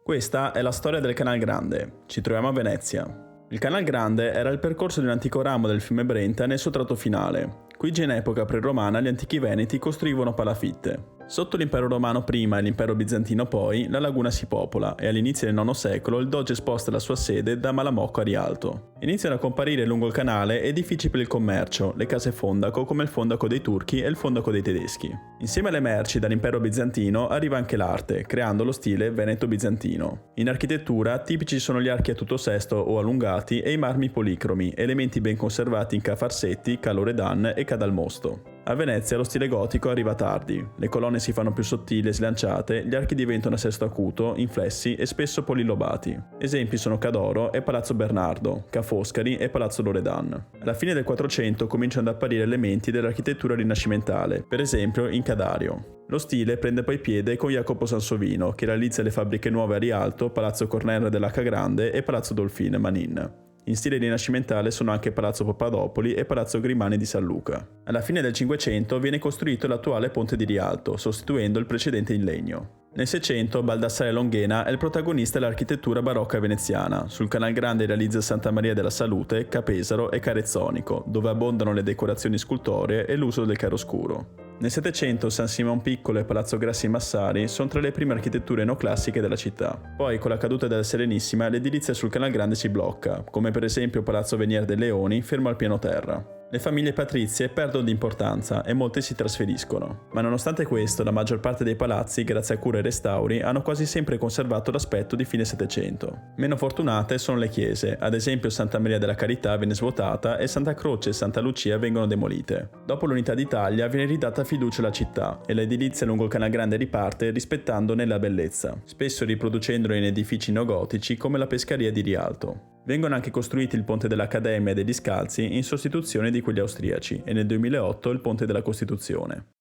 Questa è la storia del Canal Grande. Ci troviamo a Venezia. Il Canal Grande era il percorso di un antico ramo del fiume Brenta nel suo tratto finale. Qui già in epoca pre-romana gli antichi veneti costruivano palafitte. Sotto l'impero romano prima e l'impero bizantino poi, la laguna si popola e all'inizio del IX secolo il Doge sposta la sua sede da Malamocco a Rialto. Iniziano a comparire lungo il canale edifici per il commercio, le case fondaco come il fondaco dei turchi e il fondaco dei tedeschi. Insieme alle merci dall'impero bizantino arriva anche l'arte, creando lo stile veneto-bizantino. In architettura tipici sono gli archi a tutto sesto o allungati e i marmi policromi, elementi ben conservati in cafarsetti, caloredan e cadalmosto. A Venezia lo stile gotico arriva tardi, le colonne si fanno più sottili e slanciate, gli archi diventano a sesto acuto, inflessi e spesso polilobati. Esempi sono Cadoro e Palazzo Bernardo, Ca' Foscari e Palazzo Loredan. Alla fine del 400 cominciano ad apparire elementi dell'architettura rinascimentale, per esempio in Cadario. Lo stile prende poi piede con Jacopo Sansovino, che realizza le fabbriche nuove a Rialto, Palazzo Corner dell'H Grande e Palazzo Dolfin Manin. In stile rinascimentale sono anche Palazzo Papadopoli e Palazzo Grimani di San Luca. Alla fine del 500 viene costruito l'attuale ponte di Rialto, sostituendo il precedente in legno. Nel 600 Baldassare Longhena è il protagonista dell'architettura barocca veneziana. Sul Canal Grande realizza Santa Maria della Salute, Ca' Pesaro e Carezzonico, dove abbondano le decorazioni scultoree e l'uso del chiaroscuro. Nel 700 San Simon Piccolo e Palazzo Grassi Massari sono tra le prime architetture neoclassiche della città. Poi, con la caduta della Serenissima, l'edilizia sul Canal Grande si blocca, come per esempio Palazzo Venier dei Leoni, fermo al piano terra. Le famiglie patrizie perdono di importanza e molte si trasferiscono. Ma nonostante questo, la maggior parte dei palazzi, grazie a cure e restauri, hanno quasi sempre conservato l'aspetto di fine Settecento. Meno fortunate sono le chiese, ad esempio Santa Maria della Carità viene svuotata e Santa Croce e Santa Lucia vengono demolite. Dopo l'unità d'Italia viene ridata fiducia alla città e l'edilizia lungo il Canal Grande riparte rispettandone la bellezza, spesso riproducendolo in edifici neogotici come la Pescaria di Rialto. Vengono anche costruiti il ponte dell'Accademia e degli Scalzi in sostituzione di quelli austriaci e nel 2008 il ponte della Costituzione.